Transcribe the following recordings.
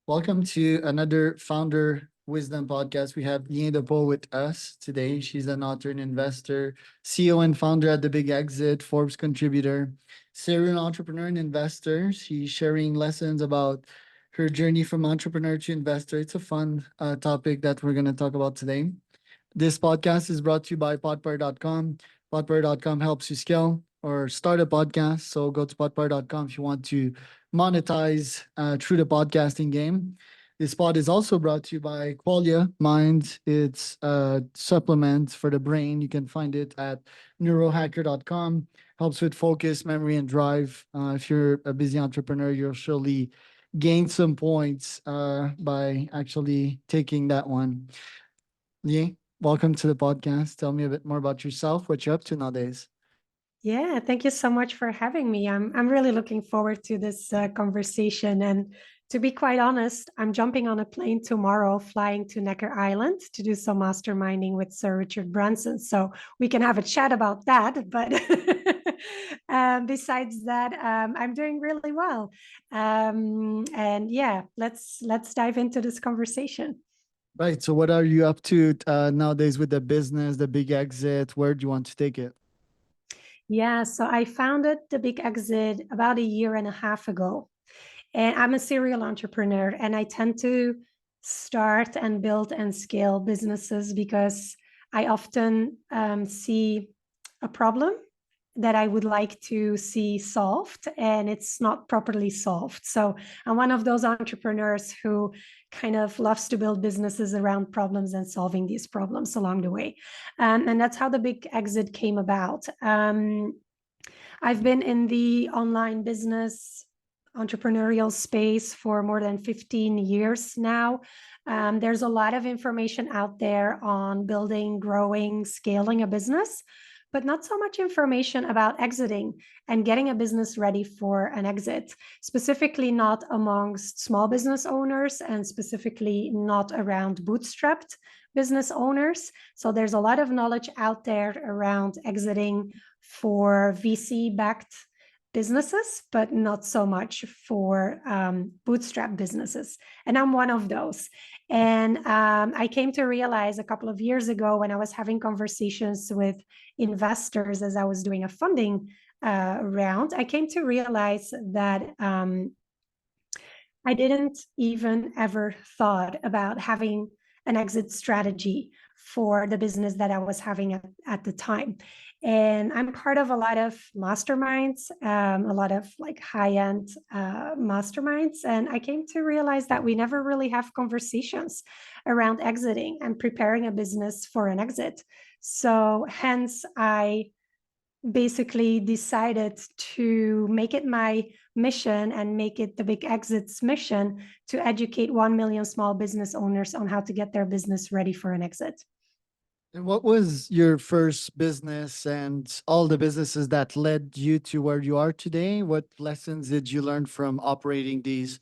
Welcome to another Founder Wisdom podcast. We have Lien De Pau with us today. She's an author and investor, CEO and founder at The Big Exit, Forbes contributor, serial entrepreneur and investor. She's sharing lessons about her journey from entrepreneur to investor. It's a fun topic that we're going to talk about today. This podcast is brought to you by podpar.com. Podpar.com helps you scale or start a podcast. So go to podpar.com if you want to monetize through the podcasting game. This pod is also brought to you by Qualia Mind. It's a supplement for the brain. You can find it at neurohacker.com. Helps with focus, memory, and drive. If you're a busy entrepreneur, you'll surely gain some points by actually taking that one. Yeah, welcome to the podcast. Tell me a bit more about yourself, what you're up to nowadays. Yeah, thank you so much for having me. I'm really looking forward to this conversation. And to be quite honest, I'm jumping on a plane tomorrow, flying to Necker Island to do some masterminding with Sir Richard Branson. So we can have a chat about that. But besides that, I'm doing really well. And yeah, let's dive into this conversation. Right. So, what are you up to nowadays with the business, the big exit? Where do you want to take it? Yeah, so I founded The Big Exit about a year and a half ago. And I'm a serial entrepreneur, and I tend to start and build and scale businesses because I often see a problem that I would like to see solved, and it's not properly solved. So I'm one of those entrepreneurs who kind of loves to build businesses around problems and solving these problems along the way. And that's how the big exit came about. I've been in the online business entrepreneurial space for more than 15 years now. There's a lot of information out there on building, growing, scaling a business, but not so much information about exiting and getting a business ready for an exit, specifically not amongst small business owners and specifically not around bootstrapped business owners. So there's a lot of knowledge out there around exiting for VC-backed businesses, but not so much for bootstrap businesses. And I'm one of those. And I came to realize a couple of years ago when I was having conversations with investors as I was doing a funding round, I came to realize that I didn't even ever thought about having an exit strategy for the business that I was having at the time. And I'm part of a lot of masterminds, a lot of like high-end masterminds. And I came to realize that we never really have conversations around exiting and preparing a business for an exit. So hence I basically decided to make it my mission and make it the Big Exit's mission to educate 1 million small business owners on how to get their business ready for an exit. And what was your first business and all the businesses that led you to where you are today? What lessons did you learn from operating these?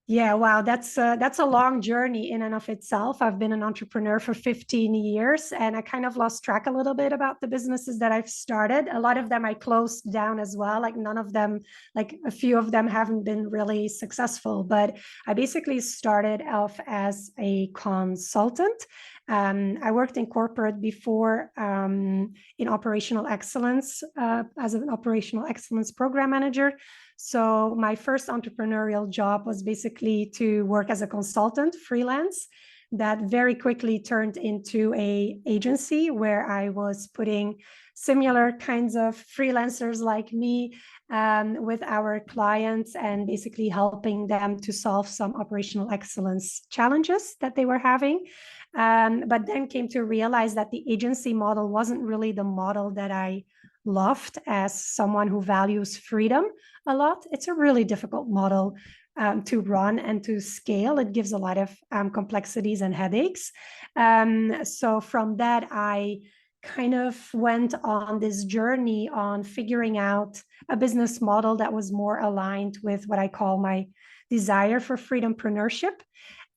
Yeah, wow, that's a long journey in and of itself. I've been an entrepreneur for 15 years, and I kind of lost track a little bit about the businesses that I've started. A lot of them I closed down as well. Like none of them, like a few of them haven't been really successful. But I basically started off as a consultant. I worked in corporate before in operational excellence as an operational excellence program manager. So my first entrepreneurial job was basically to work as a consultant, freelance. That very quickly turned into an agency where I was putting similar kinds of freelancers like me with our clients and basically helping them to solve some operational excellence challenges that they were having. But then came to realize that the agency model wasn't really the model that I loved as someone who values freedom a lot. It's a really difficult model to run and to scale. It gives a lot of complexities and headaches. So from that, I kind of went on this journey on figuring out a business model that was more aligned with what I call my desire for freedompreneurship.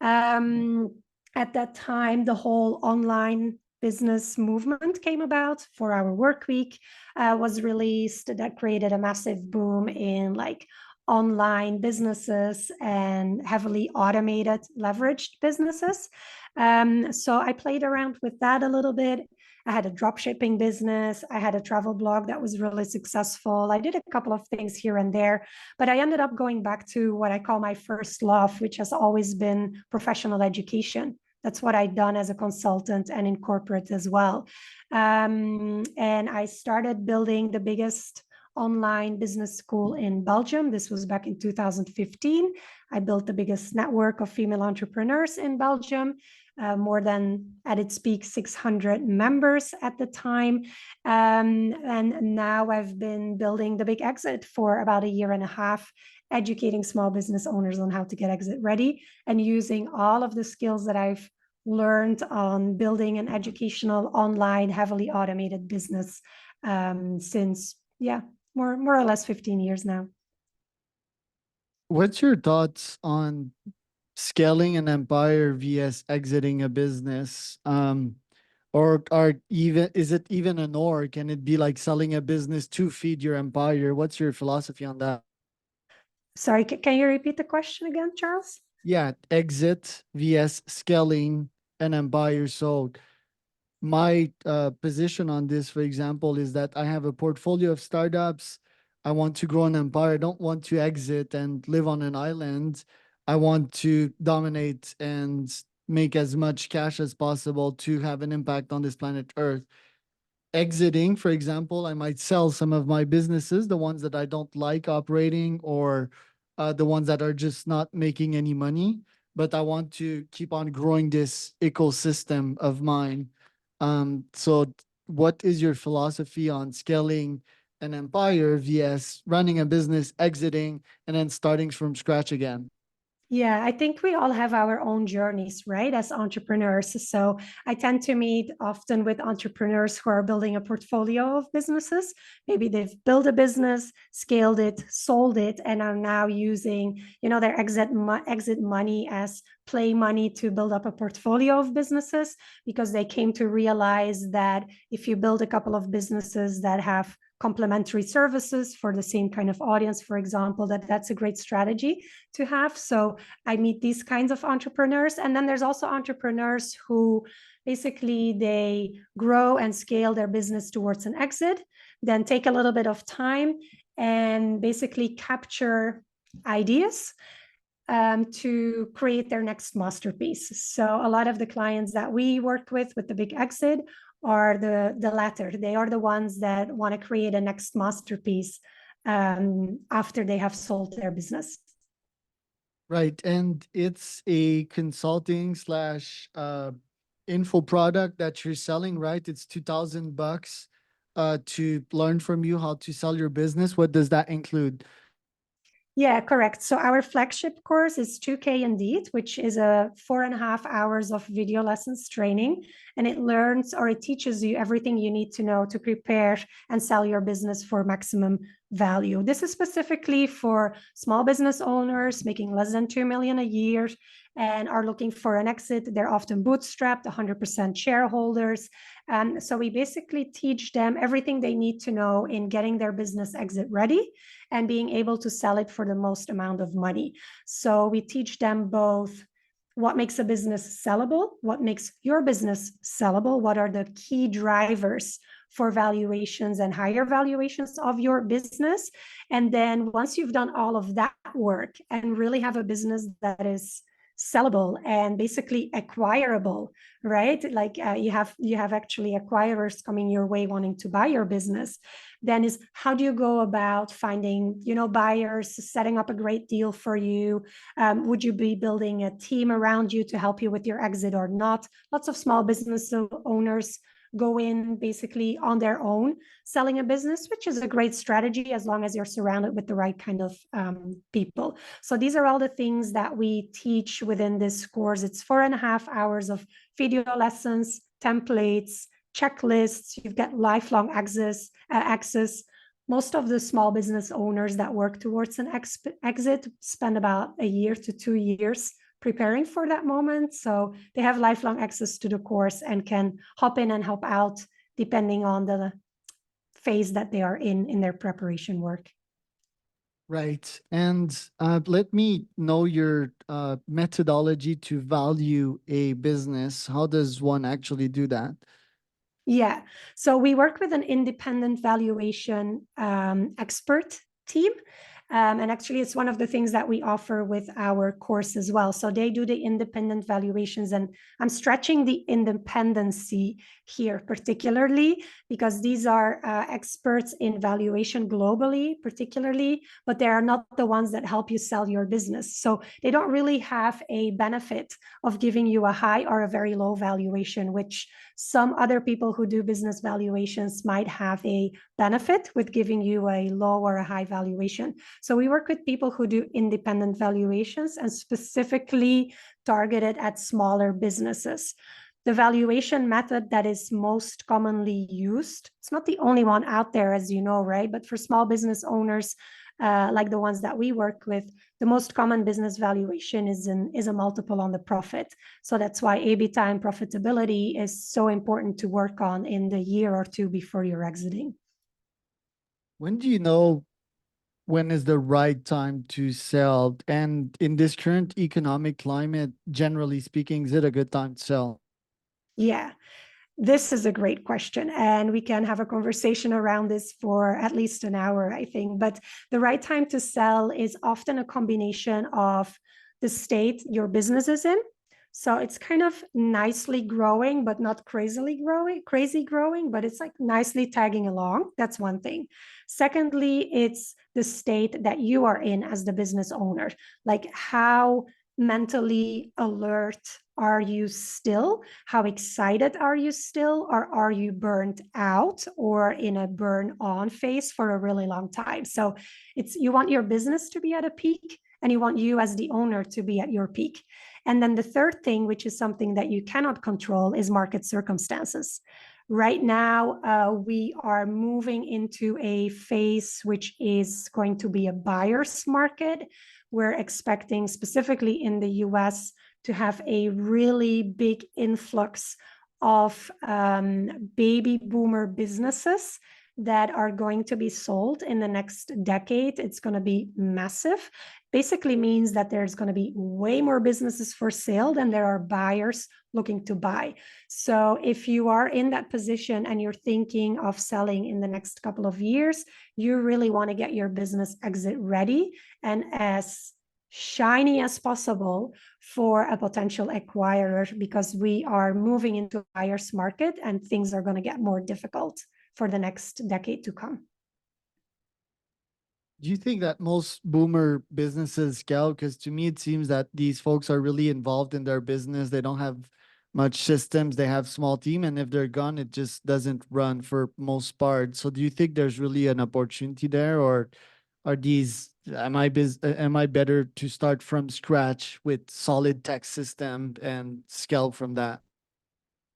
At that time, the whole online business movement came about. 4 Hour Work Week was released. That created a massive boom in like online businesses and heavily automated, leveraged businesses. So I played around with that a little bit. I had a drop shipping business. I had a travel blog that was really successful. I did a couple of things here and there, but I ended up going back to what I call my first love, which has always been professional education. That's what I'd done as a consultant and in corporate as well. And I started building the biggest online business school in Belgium. This was back in 2015. I built the biggest network of female entrepreneurs in Belgium, more than, at its peak, 600 members at the time. And now I've been building the Big Exit for about a year and a half, educating small business owners on how to get exit ready and using all of the skills that I've learned on building an educational, online, heavily automated business since, more or less 15 years now. What's your thoughts on scaling an empire vs exiting a business? Or is it even an or? Can it be like selling a business to feed your empire? What's your philosophy on that? Sorry, can you repeat the question again, Charles? Yeah, exit vs scaling an empire. So my position on this, for example, is that I have a portfolio of startups. I want to grow an empire. I don't want to exit and live on an island. I want to dominate and make as much cash as possible to have an impact on this planet Earth. Exiting, for example, I might sell some of my businesses, the ones that I don't like operating, or the ones that are just not making any money. But I want to keep on growing this ecosystem of mine. So, what is your philosophy on scaling an empire vs running a business, exiting, and then starting from scratch again? Yeah, I think we all have our own journeys, right, as entrepreneurs. So I tend to meet often with entrepreneurs who are building a portfolio of businesses. Maybe they've built a business, scaled it, sold it, and are now using, their exit money as play money to build up a portfolio of businesses, because they came to realize that if you build a couple of businesses that have complementary services for the same kind of audience, for example, that's a great strategy to have. So I meet these kinds of entrepreneurs. And then there's also entrepreneurs who basically they grow and scale their business towards an exit, then take a little bit of time and basically capture ideas to create their next masterpiece. So a lot of the clients that we work with the Big Exit are the latter. They are the ones that want to create a next masterpiece after they have sold their business. Right. And it's a consulting slash info product that you're selling, right? It's $2,000 to learn from you how to sell your business. What does that include? Yeah, correct. So our flagship course is 2K Indeed, which is a 4.5 hours of video lessons training. And it teaches you everything you need to know to prepare and sell your business for maximum value. This is specifically for small business owners making less than 2 million a year and are looking for an exit. They're often bootstrapped, 100% shareholders. So we basically teach them everything they need to know in getting their business exit ready and being able to sell it for the most amount of money. So we teach them both what makes a business sellable, what makes your business sellable, what are the key drivers for valuations and higher valuations of your business. And then once you've done all of that work and really have a business that is sellable and basically acquirable, right? Like you have actually acquirers coming your way wanting to buy your business. Then is how do you go about finding, buyers, setting up a great deal for you? Would you be building a team around you to help you with your exit or not? Lots of small business owners go in basically on their own selling a business, which is a great strategy as long as you're surrounded with the right kind of people. So these are all the things that we teach within this course. It's 4.5 hours of video lessons, templates, checklists. You've got lifelong access. Most of the small business owners that work towards an exit spend about a year to 2 years preparing for that moment. So they have lifelong access to the course and can hop in and help out depending on the phase that they are in their preparation work. Right. And let me know your methodology to value a business. How does one actually do that? Yeah. So we work with an independent valuation expert team. And actually, it's one of the things that we offer with our course as well. So they do the independent valuations, and I'm stretching the independency here, particularly because these are experts in valuation globally, particularly, but they are not the ones that help you sell your business. So they don't really have a benefit of giving you a high or a very low valuation, which some other people who do business valuations might have a benefit with giving you a low or a high valuation. So we work with people who do independent valuations and specifically targeted at smaller businesses. The valuation method that is most commonly used, it's not the only one out there, as you know, right? But for small business owners, like the ones that we work with, the most common business valuation is a multiple on the profit. So that's why EBITDA and profitability is so important to work on in the year or two before you're exiting. When do you know when is the right time to sell? And in this current economic climate, generally speaking, is it a good time to sell? Yeah, this is a great question, and we can have a conversation around this for at least an hour, I think. But the right time to sell is often a combination of the state your business is in. So it's kind of nicely growing, but not crazy growing, but it's like nicely tagging along. That's one thing. Secondly, it's the state that you are in as the business owner. Like, how mentally alert are you still? How excited are you still? Or are you burnt out or in a burn on phase for a really long time? So it's, you want your business to be at a peak, and you want you as the owner to be at your peak. And then the third thing, which is something that you cannot control, is market circumstances. Right now, we are moving into a phase which is going to be a buyer's market. We're expecting, specifically in the US, to have a really big influx of baby boomer businesses that are going to be sold in the next decade. It's going to be massive. Basically means that there's going to be way more businesses for sale than there are buyers looking to buy. So if you are in that position and you're thinking of selling in the next couple of years, you really want to get your business exit ready and as shiny as possible for a potential acquirer, because we are moving into a buyer's market and things are going to get more difficult for the next decade to come. Do you think that most boomer businesses scale? Because to me, it seems that these folks are really involved in their business. They don't have much systems. They have small team, and if they're gone, it just doesn't run for most part. So, do you think there's really an opportunity there, or are these? Am I better to start from scratch with solid tech system and scale from that?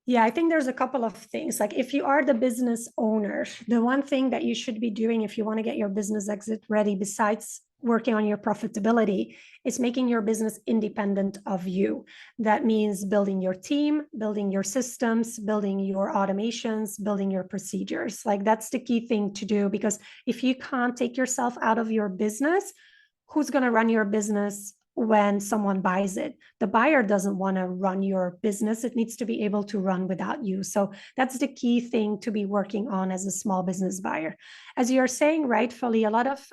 Yeah, I think there's a couple of things. Like, if you are the business owner, the one thing that you should be doing if you want to get your business exit ready, besides working on your profitability, is making your business independent of you. That means building your team, building your systems, building your automations, building your procedures. Like, that's the key thing to do, because if you can't take yourself out of your business, who's going to run your business when someone buys it? The buyer doesn't want to run your business. It needs to be able to run without you. So that's the key thing to be working on as a small business buyer. As you're saying, rightfully, a lot of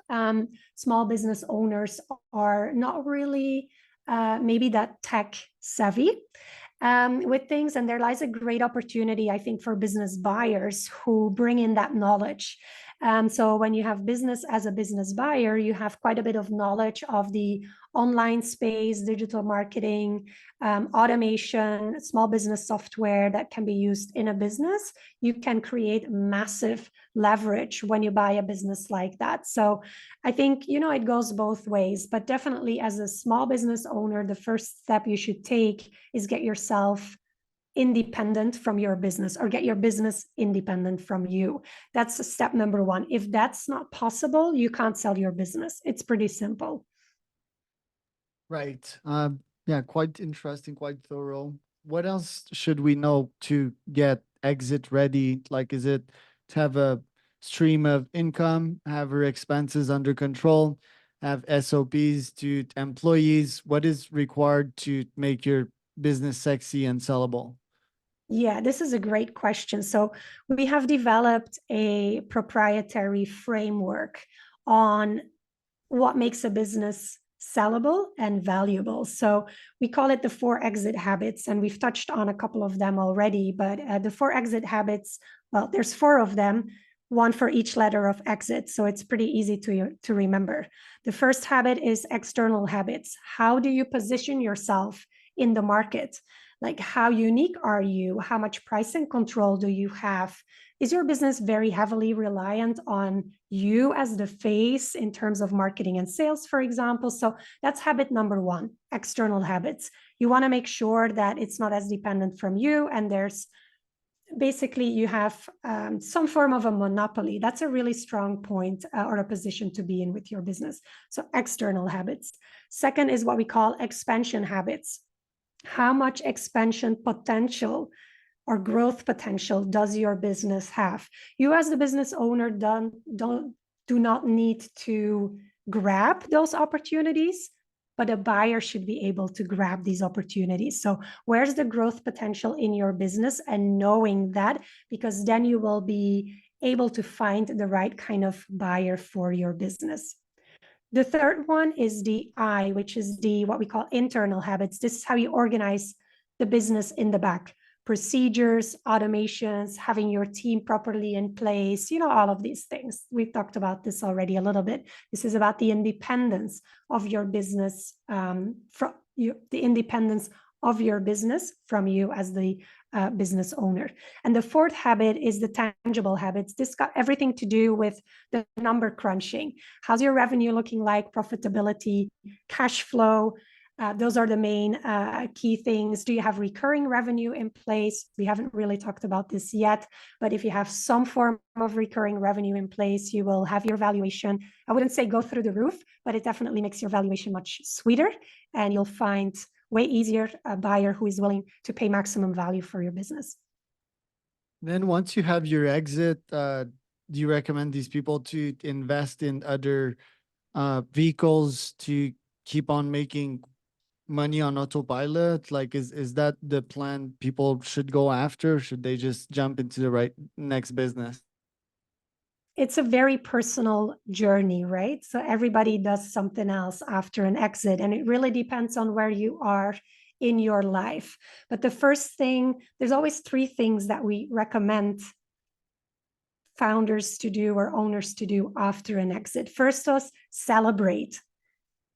small business owners are not really maybe that tech savvy with things. And there lies a great opportunity, I think, for business buyers who bring in that knowledge. So when you have business as a business buyer, you have quite a bit of knowledge of the online space, digital marketing, automation, small business software that can be used in a business. You can create massive leverage when you buy a business like that. So I think, it goes both ways, but definitely as a small business owner, the first step you should take is get yourself independent from your business, or get your business independent from you. That's step number one. If that's not possible, you can't sell your business. It's pretty simple. Right. Yeah, quite interesting, quite thorough. What else should we know to get exit ready? Like, is it to have a stream of income, have our expenses under control, have SOPs to employees? What is required to make your business sexy and sellable? Yeah, this is a great question. So we have developed a proprietary framework on what makes a business sellable and valuable. So we call it the 4 exit habits, and we've touched on a couple of them already. But the 4 exit habits, well, there's 4 of them, one for each letter of exit. So it's pretty easy to remember. The first habit is external habits. How do you position yourself in the market? Like, how unique are you? How much pricing control do you have? Is your business very heavily reliant on you as the face in terms of marketing and sales, for example? So that's habit number 1, external habits. You want to make sure that it's not as dependent from you, and there's basically you have some form of a monopoly. That's a really strong point or a position to be in with your business. So external habits. Second is what we call expansion habits. How much expansion potential or growth potential does your business have? You as the business owner do not need to grab those opportunities, but a buyer should be able to grab these opportunities. So where's the growth potential in your business, and knowing that, because then you will be able to find the right kind of buyer for your business. The third one is the I, which is the what we call internal habits. This is how you organize the business in the back. Procedures, automations, having your team properly in place, all of these things. We've talked about this already a little bit. This is about the independence of your business, the independence of your business from you as the business owner. And the fourth habit is the tangible habits. This got everything to do with the number crunching. How's your revenue looking like? Profitability, cash flow. Those are the main key things. Do you have recurring revenue in place? We haven't really talked about this yet, but if you have some form of recurring revenue in place, you will have your valuation, I wouldn't say go through the roof, but it definitely makes your valuation much sweeter, and you'll find way easier a buyer who is willing to pay maximum value for your business. Then once you have your exit, do you recommend these people to invest in other vehicles to keep on making money on autopilot? Like, is that the plan people should go after? Should they just jump into the right next business? It's a very personal journey, right? So everybody does something else after an exit, and it really depends on where you are in your life. But the first thing, there's always 3 things that we recommend founders to do or owners to do after an exit. First was celebrate.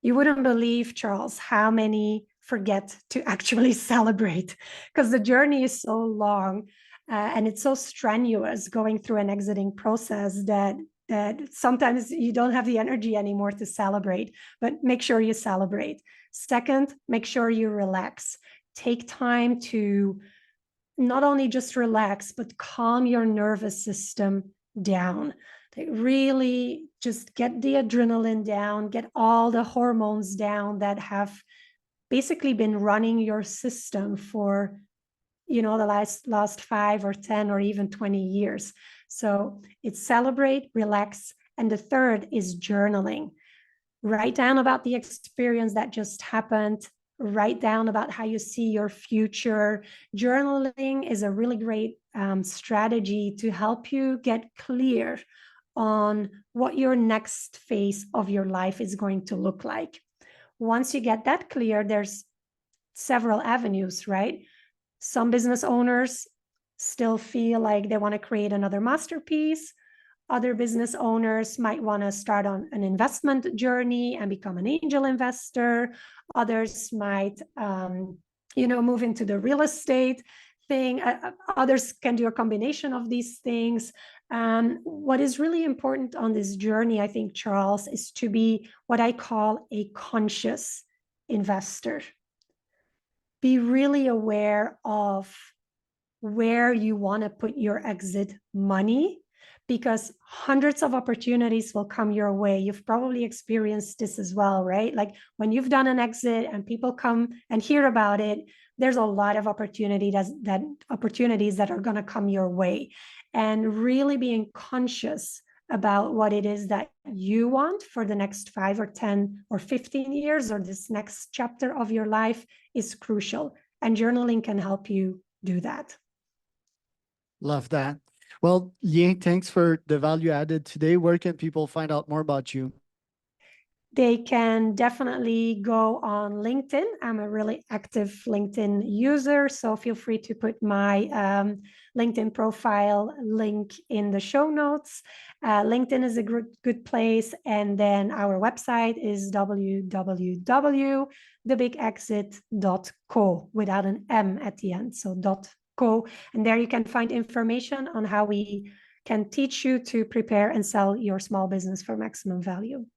You wouldn't believe, Charles, how many forget to actually celebrate, because the journey is so long and it's so strenuous going through an exiting process that sometimes you don't have the energy anymore to celebrate, but make sure you celebrate. Second, make sure you relax. Take time to not only just relax, but calm your nervous system down. They really just get the adrenaline down, get all the hormones down that have basically been running your system for the last 5 or 10 or even 20 years. So it's celebrate, relax. And the third is journaling. Write down about the experience that just happened. Write down about how you see your future. Journaling is a really great strategy to help you get clear on what your next phase of your life is going to look like. Once you get that clear, there's several avenues, right? Some business owners still feel like they want to create another masterpiece. Other business owners might want to start on an investment journey and become an angel investor. Others might, move into the real estate thing. Others can do a combination of these things. What is really important on this journey, I think, Charles, is to be what I call a conscious investor. Be really aware of where you want to put your exit money, because hundreds of opportunities will come your way. You've probably experienced this as well, right? Like when you've done an exit and people come and hear about it, there's a lot of opportunities that are going to come your way. And really being conscious about what it is that you want for the next 5 or 10 or 15 years, or this next chapter of your life, is crucial. And journaling can help you do that. Love that. Well, Lien, thanks for the value added today. Where can people find out more about you? They can definitely go on LinkedIn. I'm a really active LinkedIn user, so feel free to put my LinkedIn profile link in the show notes. LinkedIn is a good place. And then our website is www.thebigexit.co without an M at the end, so .co. And there you can find information on how we can teach you to prepare and sell your small business for maximum value.